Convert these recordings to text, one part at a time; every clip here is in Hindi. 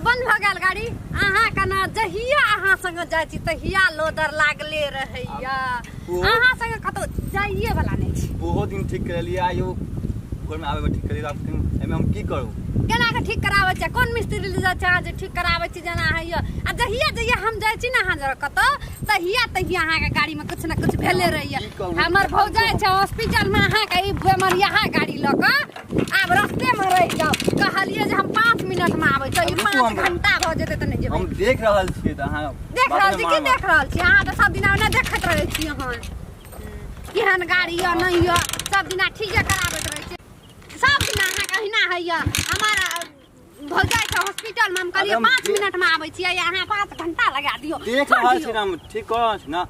बंद भ गेल गाड़ी अहाँ कना जहिया अहाँ संग जाय छी तहिया लोदर लागले रहैया अहाँ संग कतो जाइए वाला नै छी। ओहो दिन ठीक करलिए आयो घर में आबे ठीक करी राखथिन एमे हम की करू केना के ठीक कराबै छै कोन मिस्त्री ले जा छै जे ठीक कराबै छी जना हैया आ जहिया हम जाय छी ना अहाँ जरा कतो तहिया अहाँ के गाड़ी में कुछ ना कुछ भेले रहैया। हमर भौजाई छै हॉस्पिटल में अहाँ के ई बेमार यहाँ गाड़ी ल के आब रास्ते में रह जाओ कहलिए जे हम 5 मिनट में आबै छै 5 घंटा भ जेते त नै जेबै। हम देख रहल छी त अहाँ देख रहल छी की देख रहल छी अहाँ त सब दिन ओना देखत रहै छी अहाँ केहन गाड़ी या नै या सब दिन ठीके कराबैत रहै छी सब दिन अहाँ कहिना हैया हमारा भौजाई के हॉस्पिटल में हम कहलिए 5 मिनट में आबै छी अहाँ 5 घंटा लगा दियो। देख रहल छी हम ठीक कर ना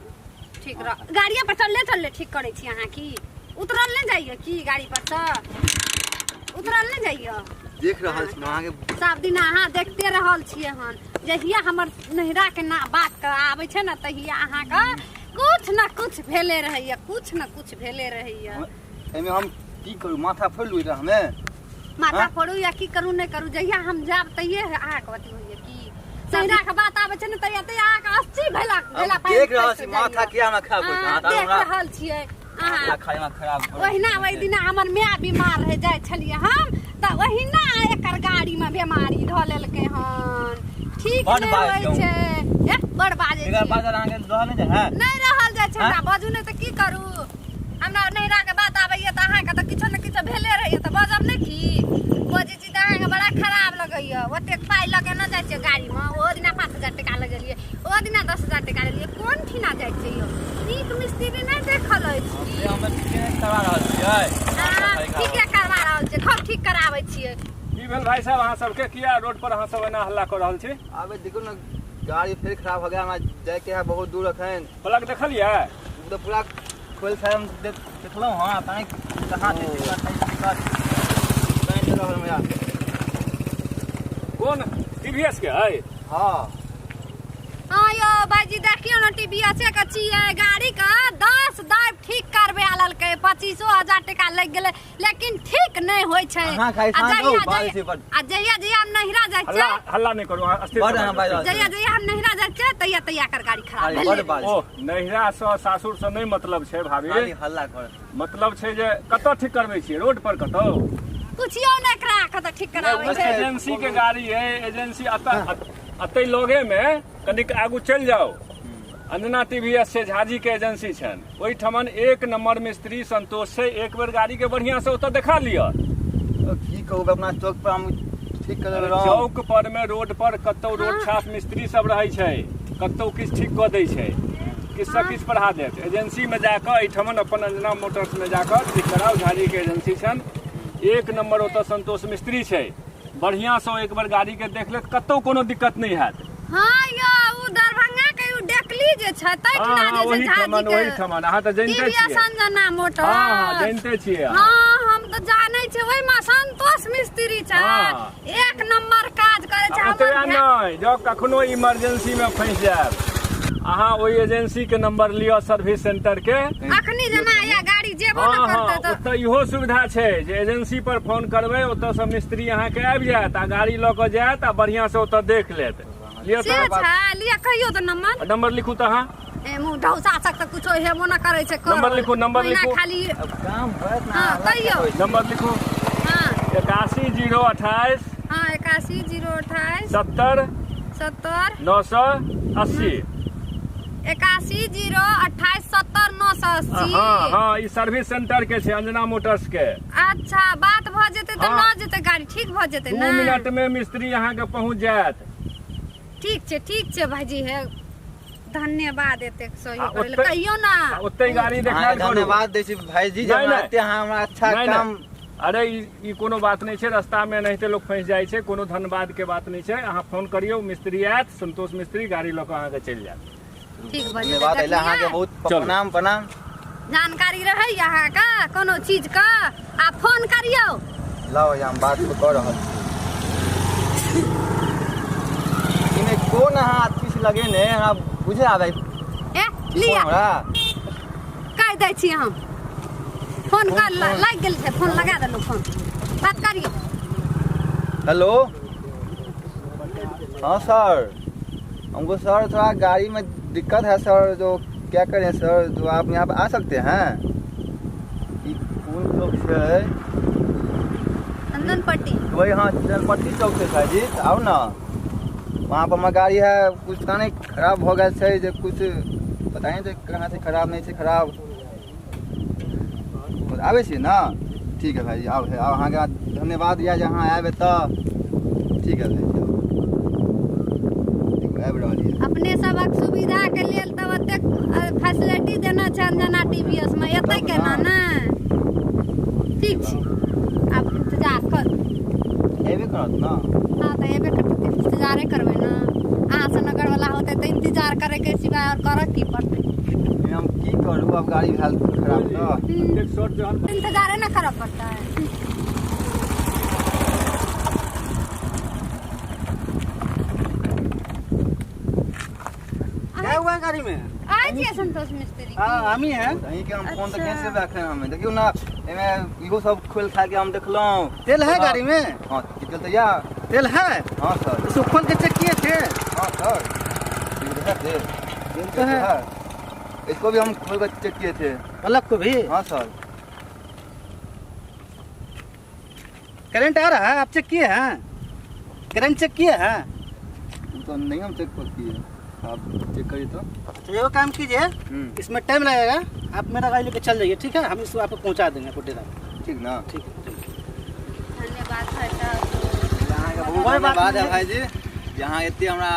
ठीक रह गाड़िया पर चलले ठीक करै छी अहाँ की उतरल नै जाइए की गाड़ी पर से उतरल नै जाइए देख रहल छी अहाँ के सब दिन अहाँ देखते रहल छियै हन जहिया हमर नहिरा के ना बात के आबै छै ना तहिया अहाँ के कुछ ना कुछ भेले रहैया कुछ ना कुछ भेले रहैया। एमे हम की करू माथा फोड़ लुई हमें माथा फोड़ू या की करू नै करू जहिया हम जाब तहिए अहाँ के बती होइए की नहिरा के बात आबै छै ना तहिया अहाँ के 80 भेला देख रहल छी माथा किया ना खराब होई हां देख रहल छियै अहाँ खाना खराब ओहिना ओइ दिन हमर माय बीमार रह जाय छलिए हम त ओहिना एकर गाड़ी में बीमारी ध लेलकै हन ठीक नै होय छै ए बड़ बाजे एकर बाजार अहाँ के रहल नै है नै रहल जाय छै हमरा बाजू नै त की करू हमरा नहिरा के बात आबैया त अहाँ के त किछो न किछो भेले रहैया त बजब नै की बजे छी त अहाँ के बड़ा खराब लगैया ओते पाई लगे न जाय छै गाड़ी में ओ दिना 5000 टका लगेलिए ओ दिना 10000 टका लेलिए कोन ठिना जाय छै यो नीक मिस्त्री नै देखल अछि हम ठीक करवा रहल छियै ठीक करवा रहल छियै खूब ठीक कराबै छियै की भेल भाई साहब अहाँ सबके किया रोड पर अहाँ सब एना हल्ला कर रहल छी आबे देखो न गाड़ी फिर खराब हो गया हमरा जाय के है बहुत दूर अखन प्लग देखलिए तो पूरा खोल से हम देखलौ हां पानी कहां से दिक्कत पानी रहल हमरा कौन टीवीएस के है हां हां यो भाईजी देखियो न टीवीएस के छियै गाड़ी का 10 दाब ठीक करबे आलल के 25000 टका लग गेले लेकिन ठीक नै होय छै हां खाई सान दो बाल से पर आ जहिया हम नहिरा जाय छै हल्ला नै करू अस्थिर जहिया हम नहिरा जाय छै तहिया कर गाड़ी खराब भेल ओ नहिरा से सासुर से नै मतलब छै भाभी हल्ला कर मतलब छै जे कत ठीक करबै छी रोड पर कत पूछियो नै करा कत ठीक कराबै छै एजेंसी के गाड़ी है एजेंसी अतै लगे में कनिक आगू चल जाओ अंजना टीवीएस से झाजी के एजेंसी छन ओई ठमन एक नंबर मिस्त्री संतोष से एक बेर गाड़ी के बढ़िया से ओत देखा लिया की कहू अपना चौक पर हम ठीक कर रहा चौक पर में रोड पर कतौ रोड छाप मिस्त्री सब रहै छै कतौ किछ ठीक क दै छै किससे किछ बढ़ा देत एजेंसी में जाकर एई ठमन अपन अंजना मोटर्स में जाकर ठीक कराओ झाजी के एजेंसी छन एक नंबर ओत संतोष मिस्त्री छै बढ़िया से एक बार गाड़ी के देख लेत कतौ कोनो दिक्कत नहीं हैत। हां यो उ दरभंगा के उ देखली जे छै तै ठना जे छै झाजी के वही ठमन अहाँ त जानते छियै संजना मोटर हां जानते छियै हां हम त जानै छी ओइ में संतोष मिस्त्री छै एक नंबर काज करे छै हमरा नै जब कखनो इमरजेंसी में फंस जाब अहाँ ओई एजेंसी के नंबर लियो सर्विस सेंटर के अखनी जना या गाड़ी जेबो न करते त इहो सुविधा छै जे एजेंसी पर फोन करबै ओत से मिस्त्री अहाँ के आबि जायत आ गाड़ी ल के जायत आ बढ़िया से ओत देख लेत लियो त लिया कहियो त नंबर लिखू त अहाँ ए मु ढौसा सक त कुछो हेबो न करे छै नंबर लिखू खाली काम होत ना कहियो नंबर लिखू हां 81028 हां 81028 70 980 81028 70 980 हां हां ई सर्विस सेंटर के छै अंजना मोटर्स के अच्छा बात गाड़ी ठीक भ जेतै 2 ना। मिनट में मिस्त्री अहाँ के पहुंच जायत। ठीक छै भाईजी है धन्यवाद एतेक सहयोग आ, करै लए ओत्तै- कहियो ना। ओत्तै गाड़ी देखा अहाँ धन्यवाद दै छी भाईजी जे नहीं, हमरा नहीं। एते अहाँ हमरा अच्छा नहीं, काम अरे ई कोनो बात नहीं छै, रास्ता में एनाहिते लोग फंस जाय छै, कोनो धन्यवाद के बात नहीं छै। अहाँ फोन करियो, मिस्त्री आयत, संतोष मिस्त्री गाड़ी लऽ कऽ अहाँ के चलि जायत। ठीक भ जेतै। धन्यवाद अइला अहाँ के बहुत चलू। प्रणाम। जानकारी रहै अहाँ का कोनो चीज का आ फोन करियो। लाओ हम बात कर रहल छी। इमे कोन अहाँ अथी से लगेने हमरा बुझे आबै ए लिया कह दै छी हम फोन कर लाग गेल छै, फोन लगा देलहुँ, फोन बात करियो। हेलो हाँ सर, हमको सर थोड़ा गाड़ी में दिक्कत है सर, जो क्या करें सर, जो आप यहाँ पे आ सकते हैं? कौन चौक से? चंदन पट्टी। वही हाँ चंदनपट्टी चौक से सर जी, आओ ना। वहाँ पर हमारी गाड़ी है, कुछ पता नहीं खराब हो गया है, जो कुछ पता नहीं कहाँ से खराब नहीं से खराब आवे छी ना। ठीक है भाई आओ अहाँ के धन्यवाद या जहाँ आए तो ठीक है भाई आबि रहलिए। अपने सबक सुविधा के लेल तब एतेक फैसिलिटी देना छै अंजना टीवीएस में, एतै केना ना। ठीक छै आब इंतजार कर। एबे करत ना। हाँ तो एबे करते, इंतजारे करबै ना। अहाँ से नगर वाला होते तो इंतजार करे के सिवाय और करऽ की पड़तै। हम की करू, अब गाड़ी भेल खराब तो एक शॉट जहन इंतजारे ना करऽ पड़तै। क्या हुआ है गाड़ी में? आइ छियै संतोष मिस्त्री। हाँ हम ही हैं। कहीं के हम फोन तो अच्छा। कैसे रखे हमें देखियो ना, एमे इहो सब खोल खा के हम देखलौं। तेल है गाड़ी में? हां निकल तो या। तेल है? हां सर। इसको खोल के चेक किए थे? हां सर ये है तेल तो है। इसको भी हम खोल कर चेक किए थे। पलक को भी? हाँ सर। करंट आ रहा है? आप चेक किए हैं? करंट चेक किए हैं? वो तो नहीं हम चेक किए, आप चेक करिए तो। तो ये वो काम कीजिए, इसमें टाइम लगेगा, आप मेरा गाड़ी लेके चल जाइए, ठीक है? हम इसको आपको पहुंचा देंगे कोटेरा। ठीक ना। ठीक है। धन्यवाद भाई साहब। अहाँ के कोई बहुत बात धन्यवाद है नहीं। भाई जी, यहाँ एते हमरा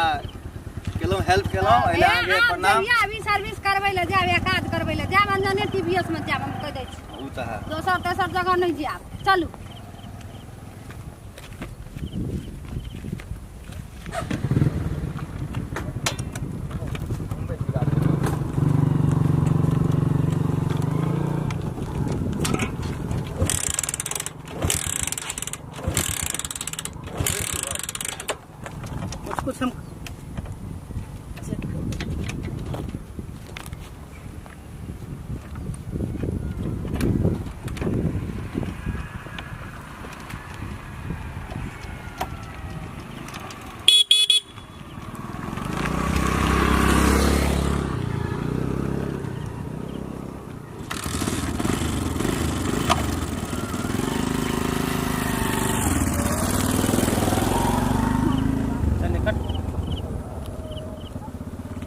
केलौं हेल्प केलौं, एला अहाँ के प्रणाम। अभी सर्विस करबै ले जाब, या काज करबै ले जाब, अंजने टीवीएस में जाब, हम कह दै छी। ऊ त है। दोसर तेसर जगह नहीं जाब, चलू। कुछ हम